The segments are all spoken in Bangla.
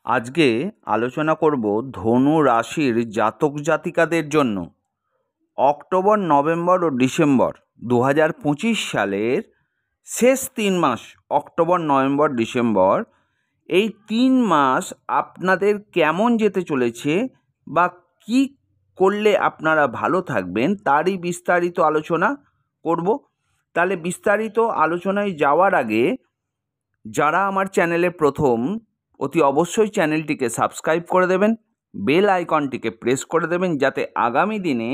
আজকে আলোচনা করব ধনু রাশির জাতক জাতিকাদের জন্য অক্টোবর, নভেম্বর ও ডিসেম্বর 2025 সালের শেষ 3 মাস, অক্টোবর, নভেম্বর, ডিসেম্বর, এই 3 মাস আপনাদের কেমন যেতে চলেছে বা কি করলে আপনারা ভালো থাকবেন তারই বিস্তারিত আলোচনা করব। তাহলে বিস্তারিত আলোচনায় যাওয়ার আগে যারা আমার চ্যানেলে প্রথম, অতি অবশ্যই চ্যানেলটিকে সাবস্ক্রাইব করে দেবেন, বেল আইকনটিকে প্রেস করে দেবেন, যাতে আগামী দিনে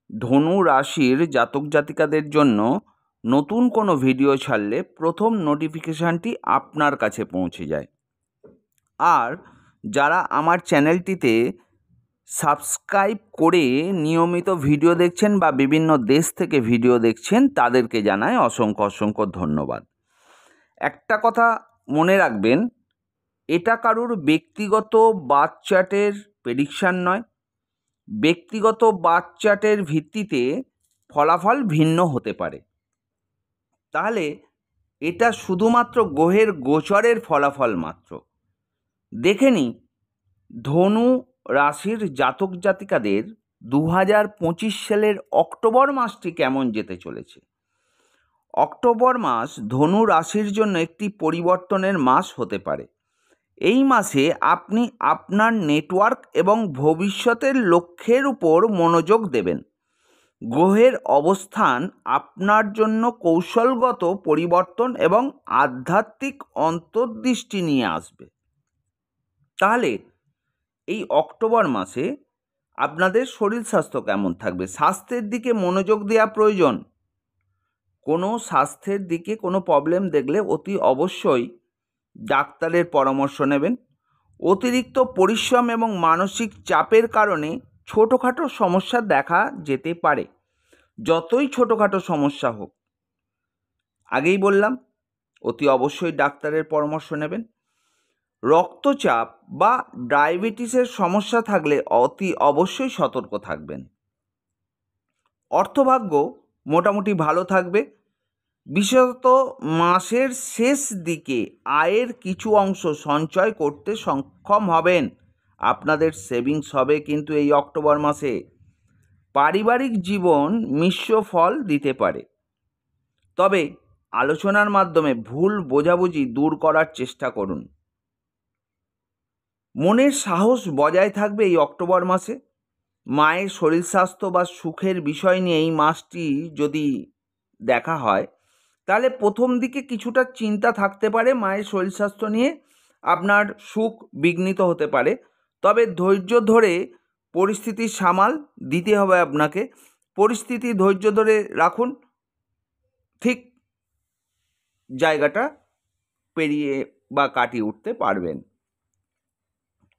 ধনু রাশির জাতক জাতিকাদের জন্য নতুন কোনো ভিডিও ছাড়লে প্রথম নোটিফিকেশানটি আপনার কাছে পৌঁছে যায়। আর যারা আমার চ্যানেলটিতে সাবস্ক্রাইব করে নিয়মিত ভিডিও দেখছেন বা বিভিন্ন দেশ থেকে ভিডিও দেখছেন, তাদেরকে জানাই অসংখ্য অসংখ্য ধন্যবাদ। একটা কথা মনে রাখবেন, এটা কারুর ব্যক্তিগত বার্থ চার্টের প্রেডিকশান নয়। ব্যক্তিগত বার্থ চার্টের ভিত্তিতে ফলাফল ভিন্ন হতে পারে। তাহলে এটা শুধুমাত্র গ্রহের গোচরের ফলাফল মাত্র। দেখে নিই ধনু রাশির জাতক জাতিকাদের 2025 সালের অক্টোবর মাসটি কেমন যেতে চলেছে। অক্টোবর মাস ধনু রাশির জন্য একটি পরিবর্তনের মাস হতে পারে। এই মাসে আপনি আপনার নেটওয়ার্ক এবং ভবিষ্যতের লক্ষ্যের উপর মনোযোগ দেবেন। গ্রহের অবস্থান আপনার জন্য কৌশলগত পরিবর্তন এবং আধ্যাত্মিক অন্তর্দৃষ্টি নিয়ে আসবে। তাহলে এই অক্টোবর মাসে আপনাদের শরীর স্বাস্থ্য কেমন থাকবে? স্বাস্থ্যের দিকে মনোযোগ দেওয়া প্রয়োজন। কোনো স্বাস্থ্যের দিকে কোনো প্রবলেম দেখলে অতি অবশ্যই ডাক্তারের পরামর্শ নেবেন। অতিরিক্ত পরিশ্রম এবং মানসিক চাপের কারণে ছোটোখাটো সমস্যা দেখা যেতে পারে। যতই ছোটোখাটো সমস্যা হোক, আগেই বললাম, অতি অবশ্যই ডাক্তারের পরামর্শ নেবেন। রক্তচাপ বা ডায়াবেটিসের সমস্যা থাকলে অতি অবশ্যই সতর্ক থাকবেন। অর্থভাগ্য মোটামুটি ভালো থাকবে। বিশেষত মাসের শেষ দিকে আয়ের কিছু অংশ সঞ্চয় করতে সক্ষম হবেন। আপনাদের সেভিংস হবে কিন্তু এই অক্টোবর মাসে। পারিবারিক জীবন মিশ্র ফল দিতে পারে, তবে আলোচনার মাধ্যমে ভুল বোঝাবুঝি দূর করার চেষ্টা করুন। মনের সাহস বজায় থাকবে এই অক্টোবর মাসে। মায়ের শরীর স্বাস্থ্য বা সুখের বিষয় নিয়ে এই মাসটি যদি দেখা হয়, তাহলে প্রথম দিকে কিছুটা চিন্তা থাকতে পারে মায়ের শরীর স্বাস্থ্য নিয়ে, আপনার সুখ বিঘ্নিত হতে পারে। তবে ধৈর্য ধরে পরিস্থিতি সামাল দিতে হবে আপনাকে। পরিস্থিতি ধৈর্য ধরে রাখুন, ঠিক জায়গাটা পেরিয়ে বা কাটিয়ে উঠতে পারবেন।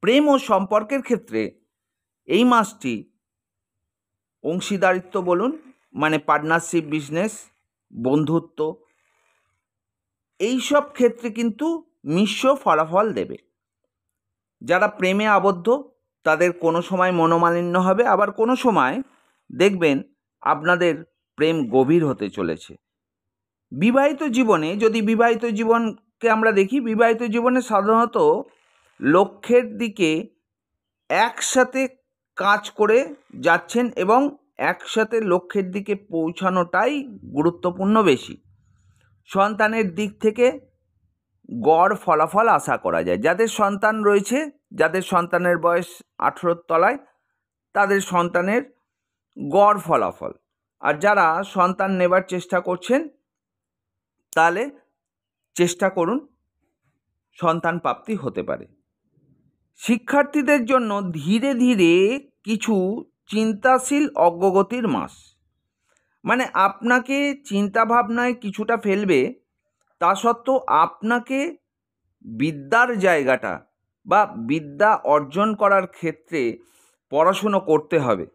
প্রেম ও সম্পর্কের ক্ষেত্রে এই মাসটি অংশীদারিত্ব বলুন, মানে পার্টনারশিপ, বিজনেস, বন্ধুত্ব, এইসব ক্ষেত্রে কিন্তু মিশ্র ফলাফল দেবে। যারা প্রেমে আবদ্ধ তাদের কোনো সময় মনোমালিন্য হবে, আবার কোনো সময় দেখবেন আপনাদের প্রেম গভীর হতে চলেছে। বিবাহিত জীবনে, যদি বিবাহিত জীবনকে আমরা দেখি, বিবাহিত জীবনে সাধারণত লক্ষ্যের দিকে একসাথে কাজ করে যাচ্ছেন এবং একসাথে লক্ষ্যের দিকে পৌঁছানোটাই গুরুত্বপূর্ণ বেশি। সন্তানের দিক থেকে গড় ফলাফল আশা করা যায়। যাদের সন্তান রয়েছে, যাদের সন্তানের বয়স 18-র তলায়, তাদের সন্তানের গড় ফলাফল। আর যারা সন্তান নেবার চেষ্টা করছেন, তাহলে চেষ্টা করুন, সন্তান প্রাপ্তি হতে পারে। শিক্ষার্থীদের জন্য ধীরে ধীরে কিছু চিন্তাশীল অগ্রগতির মাস। মানে আপনাকে চিন্তাভাবনায় কিছুটা ফেলবে, তা সত্ত্বেও আপনাকে বিদ্যার জায়গাটা বা বিদ্যা অর্জন করার ক্ষেত্রে পড়াশুনো করতে হবে।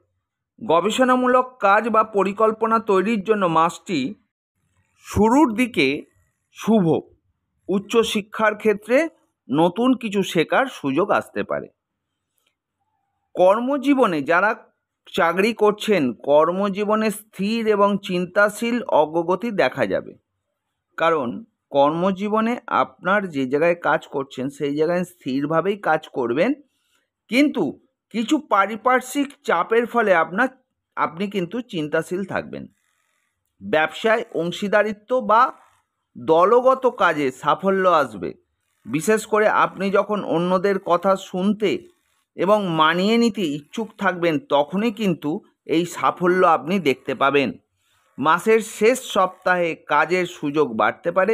গবেষণামূলক কাজ বা পরিকল্পনা তৈরির জন্য মাসটি শুরুর দিকে শুভ। উচ্চশিক্ষার ক্ষেত্রে নতুন কিছু শেখার সুযোগ আসতে পারে। কর্মজীবনে যারা চাকরি করছেন, কর্মজীবনে স্থির এবং চিন্তাশীল অগ্রগতি দেখা যাবে। কারণ কর্মজীবনে আপনার যে জায়গায় কাজ করছেন সেই জায়গায় স্থিরভাবেই কাজ করবেন, কিন্তু কিছু পারিপার্শ্বিক চাপের ফলে আপনি কিন্তু চিন্তাশীল থাকবেন। ব্যবসায় অংশীদারিত্ব বা দলগত কাজে সাফল্য আসবে। বিশেষ করে আপনি যখন অন্যদের কথা শুনতে এবং মানিয়ে নিতে ইচ্ছুক থাকবেন, তখনই কিন্তু এই সাফল্য আপনি দেখতে পাবেন। মাসের শেষ সপ্তাহে কাজের সুযোগ বাড়তে পারে,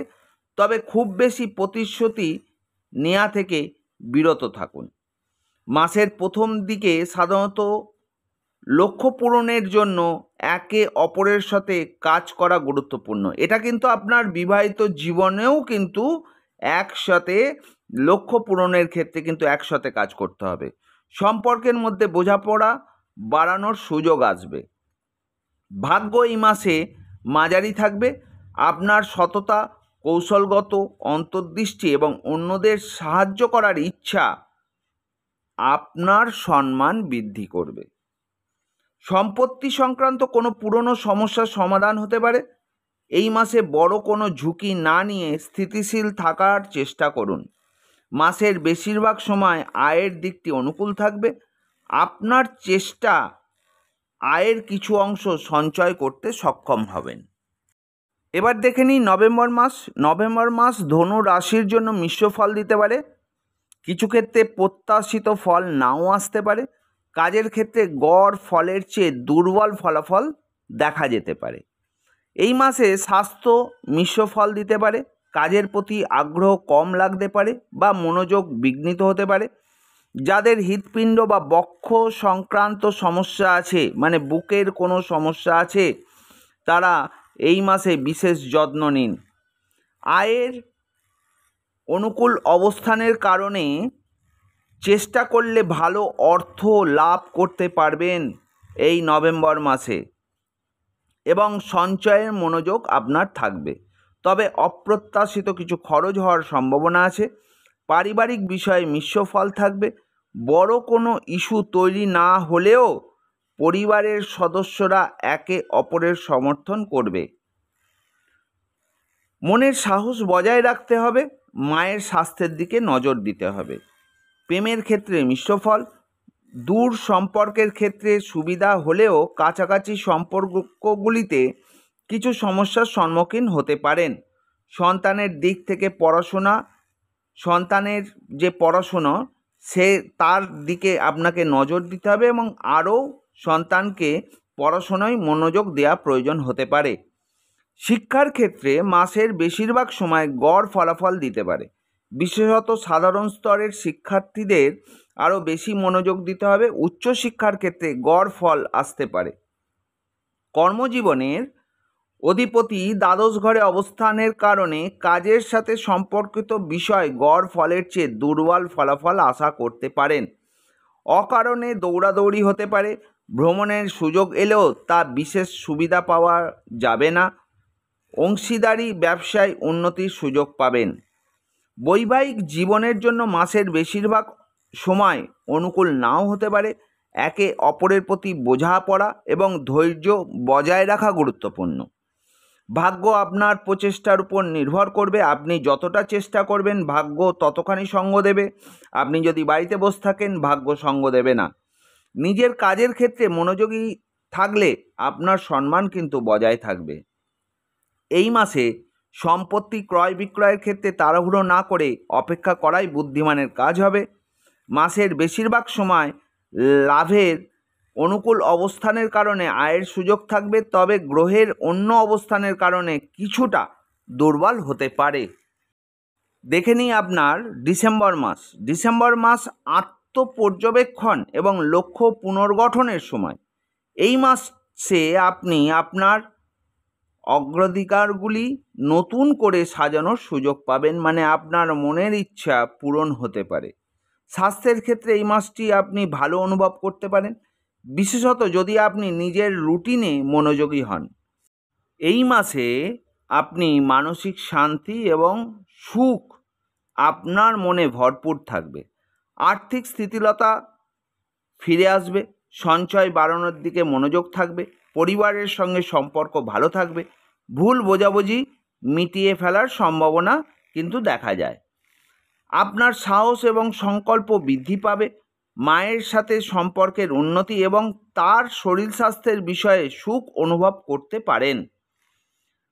তবে খুব বেশি প্রতিশ্রুতি নেওয়া থেকে বিরত থাকুন। মাসের প্রথম দিকে সাধারণত লক্ষ্য পূরণের জন্য একে অপরের সাথে কাজ করা গুরুত্বপূর্ণ। এটা কিন্তু আপনার বিবাহিত জীবনেও কিন্তু একসাথে লক্ষ্য পূরণের ক্ষেত্রে কিন্তু একসাথে কাজ করতে হবে। সম্পর্কের মধ্যে বোঝাপড়া বাড়ানোর সুযোগ আসবে। ভাগ্য এই মাসে মাঝারি থাকবে। আপনার সততা, কৌশলগত অন্তর্দৃষ্টি এবং অন্যদের সাহায্য করার ইচ্ছা আপনার সম্মান বৃদ্ধি করবে। সম্পত্তি সংক্রান্ত কোনো পুরনো সমস্যার সমাধান হতে পারে। এই মাসে বড় কোনো ঝুঁকি না নিয়ে স্থিতিশীল থাকার চেষ্টা করুন। মাসের বেশিরভাগ সময় আয়ের দিকটি অনুকূল থাকবে। আপনার চেষ্টা আয়ের কিছু অংশ সঞ্চয় করতে সক্ষম হবেন। এবার দেখে নিই নভেম্বর মাস। নভেম্বর মাস ধনু রাশির জন্য মিশ্র ফল দিতে পারে। কিছু ক্ষেত্রে প্রত্যাশিত ফল নাও আসতে পারে। কাজের ক্ষেত্রে গড় ফলের চেয়ে দুর্বল ফলাফল দেখা যেতে পারে। এই মাসে স্বাস্থ্য মিশ্র ফল দিতে পারে। কাজের প্রতি আগ্রহ কম লাগতে পারে বা মনোযোগ বিঘ্নিত হতে পারে। যাদের হৃৎপিণ্ড বা বক্ষ সংক্রান্ত সমস্যা আছে, মানে বুকের কোনো সমস্যা আছে, তারা এই মাসে বিশেষ যত্ন নিন। আয়ের অনুকূল অবস্থানের কারণে চেষ্টা করলে ভালো অর্থ লাভ করতে পারবেন এই নভেম্বর মাসে, এবং সঞ্চয়ের মনোযোগ আপনার থাকবে। তবে অপ্রত্যাশিত কিছু খরচ হওয়ার সম্ভাবনা আছে। পারিবারিক বিষয়ে মিশ্র ফল থাকবে। বড় কোনো ইস্যু তৈরি না হলেও পরিবারের সদস্যরা একে অপরের সমর্থন করবে। মনের সাহস বজায় রাখতে হবে। মায়ের স্বাস্থ্যের দিকে নজর দিতে হবে। প্রেমের ক্ষেত্রে মিশ্র ফল। দূর সম্পর্কের ক্ষেত্রে সুবিধা হলেও কাছাকাছি সম্পর্কগুলিতে কিছু সমস্যার সম্মুখীন হতে পারেন। সন্তানের দিক থেকে সন্তানের যে পড়াশুনো তার দিকে আপনাকে নজর দিতে হবে, এবং আরও সন্তানকে পড়াশোনায় মনোযোগ দেওয়া প্রয়োজন হতে পারে। শিক্ষার ক্ষেত্রে মাসের বেশিরভাগ সময় গড় ফলাফল দিতে পারে। বিশেষত সাধারণ স্তরের শিক্ষার্থীদের আরও বেশি মনোযোগ দিতে হবে। উচ্চশিক্ষার ক্ষেত্রে গড় ফল আসতে পারে। কর্মজীবনের অধিপতি দ্বাদশ ঘরে অবস্থানের কারণে কাজের সাথে সম্পর্কিত বিষয় গড় ফলের চেয়ে দুর্বল ফলাফল আশা করতে পারেন। অকারণে দৌড়াদৌড়ি হতে পারে। ভ্রমণের সুযোগ এলেও তা বিশেষ সুবিধা পাওয়া যাবে না। অংশীদারি ব্যবসায় উন্নতির সুযোগ পাবেন। বৈবাহিক জীবনের জন্য মাসের বেশিরভাগ সময় অনুকূল নাও হতে পারে। একে অপরের প্রতি বোঝাপড়া এবং ধৈর্য বজায় রাখা গুরুত্বপূর্ণ। ভাগ্য আপনার প্রচেষ্টার উপর নির্ভর করবে। আপনি যতটা চেষ্টা করবেন ভাগ্য ততখানি সঙ্গ দেবে। আপনি যদি বাড়িতে বসে থাকেন ভাগ্য সঙ্গ দেবে না। নিজের কাজের ক্ষেত্রে মনোযোগী থাকলে আপনার সম্মান কিন্তু বজায় থাকবে। এই মাসে সম্পত্তি ক্রয় বিক্রয়ের ক্ষেত্রে তাড়াহুড়ো না করে অপেক্ষা করাই বুদ্ধিমানের কাজ হবে। মাসের বেশিরভাগ সময় লাভের অনুকূল অবস্থানের কারণে আয়ের সুযোগ থাকবে, তবে গ্রহের অন্য অবস্থানের কারণে কিছুটা দুর্বল হতে পারে। দেখে নিই আপনার ডিসেম্বর মাস। ডিসেম্বর মাস আত্মপর্যবেক্ষণ এবং লক্ষ্য পুনর্গঠনের সময়। এই মাসে আপনি আপনার অগ্রাধিকারগুলি নতুন করে সাজানোর সুযোগ পাবেন, মানে আপনার মনের ইচ্ছা পূরণ হতে পারে। স্বাস্থ্যের ক্ষেত্রে এই মাসটি আপনি ভালো অনুভব করতে পারেন, বিশেষত যদি আপনি নিজের রুটিনে মনোযোগী হন। এই মাসে আপনি মানসিক শান্তি এবং সুখ আপনার মনে ভরপুর থাকবে। আর্থিক স্থিতিশীলতা ফিরে আসবে। সঞ্চয় বাড়ানোর দিকে মনোযোগ থাকবে। পরিবারের সঙ্গে সম্পর্ক ভালো থাকবে। ভুল বোঝাবুঝি মিটিয়ে ফেলার সম্ভাবনা কিন্তু দেখা যায়। আপনার সাহস এবং সংকল্প বৃদ্ধি পাবে। মায়ের সাথে সম্পর্কের উন্নতি এবং তার শরীর স্বাস্থ্যের বিষয়ে সুখ অনুভব করতে পারেন।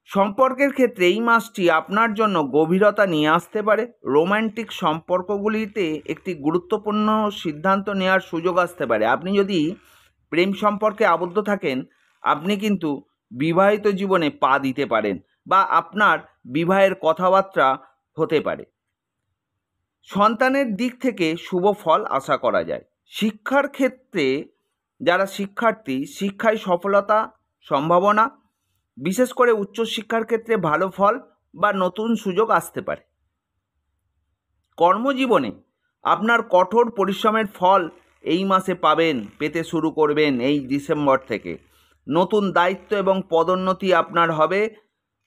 সম্পর্কের ক্ষেত্রে এই মাসটি আপনার জন্য গভীরতা নিয়ে আসতে পারে। রোম্যান্টিক সম্পর্কগুলিতে একটি গুরুত্বপূর্ণ সিদ্ধান্ত নেওয়ার সুযোগ আসতে পারে। আপনি যদি প্রেম সম্পর্কে আবদ্ধ থাকেন, আপনি কিন্তু বিবাহিত জীবনে পা দিতে পারেন বা আপনার বিবাহের কথাবার্তা হতে পারে। সন্তানের দিক থেকে শুভ ফল আশা করা যায়। শিক্ষার ক্ষেত্রে যারা শিক্ষার্থী, শিক্ষায় সফলতা সম্ভাবনা, বিশেষ করে উচ্চশিক্ষার ক্ষেত্রে ভালো ফল বা নতুন সুযোগ আসতে পারে। কর্মজীবনে আপনার কঠোর পরিশ্রমের ফল এই মাসে পেতে শুরু করবেন। এই ডিসেম্বর থেকে নতুন দায়িত্ব এবং পদোন্নতি আপনার হবে।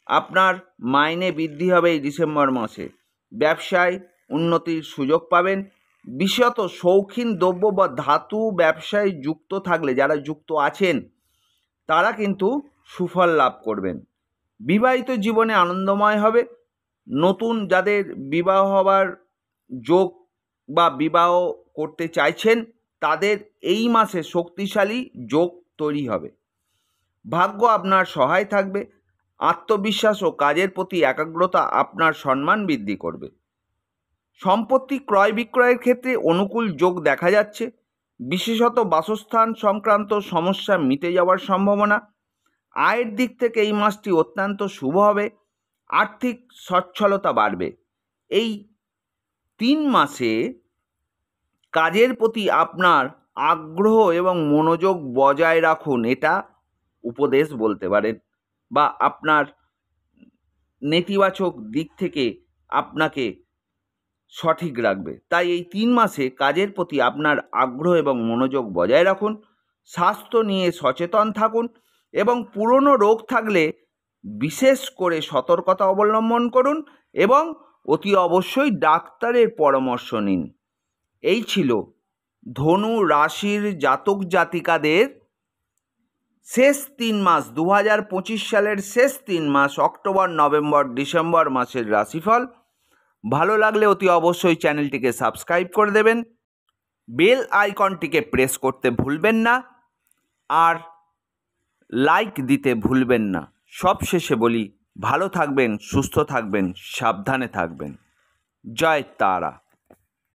আপনার মাইনে বৃদ্ধি হবে এই ডিসেম্বর মাসে। ব্যবসায় উন্নতির সুযোগ পাবেন। বিশেষত শৌখিন দ্রব্য বা ধাতু ব্যবসায় যুক্ত থাকলে, যারা যুক্ত আছেন, তারা কিন্তু সুফল লাভ করবেন। বিবাহিত জীবনে আনন্দময় হবে। নতুন যাদের বিবাহ হবার যোগ বা বিবাহ করতে চাইছেন, তাদের এই মাসে শক্তিশালী যোগ তৈরি হবে। ভাগ্য আপনার সহায় থাকবে। আত্মবিশ্বাস ও কাজের প্রতি একাগ্রতা আপনার সম্মান বৃদ্ধি করবে। সম্পত্তি ক্রয় বিক্রয়ের ক্ষেত্রে অনুকূল যোগ দেখা যাচ্ছে। বিশেষত বাসস্থান সংক্রান্ত সমস্যা মিটে যাওয়ার সম্ভাবনা। আয়ের দিক থেকে এই মাসটি অত্যন্ত শুভ হবে। আর্থিক সচ্ছলতা বাড়বে। এই 3 মাসে কাজের প্রতি আপনার আগ্রহ এবং মনোযোগ বজায় রাখুন, এটা উপদেশ বলতে পারেন, বা আপনার নেতিবাচক দিক থেকে আপনাকে সঠিক রাখবে। তাই এই 3 মাসে কাজের প্রতি আপনার আগ্রহ এবং মনোযোগ বজায় রাখুন। স্বাস্থ্য নিয়ে সচেতন থাকুন এবং পুরনো রোগ থাকলে বিশেষ করে সতর্কতা অবলম্বন করুন এবং অতি অবশ্যই ডাক্তারের পরামর্শ নিন। এই ছিল ধনু রাশির জাতক জাতিকাদের শেষ 3 মাস, 2025 সালের শেষ 3 মাস, অক্টোবর, নভেম্বর, ডিসেম্বর মাসের রাশিফল। ভালো লাগলে অতি অবশ্যই চ্যানেলটিকে সাবস্ক্রাইব করে দেবেন। বেল আইকনটিকে প্রেস করতে ভুলবেন না, আর লাইক দিতে ভুলবেন না। সব শেষে বলি, ভালো থাকবেন, সুস্থ থাকবেন, সাবধানে থাকবেন। জয় তারা।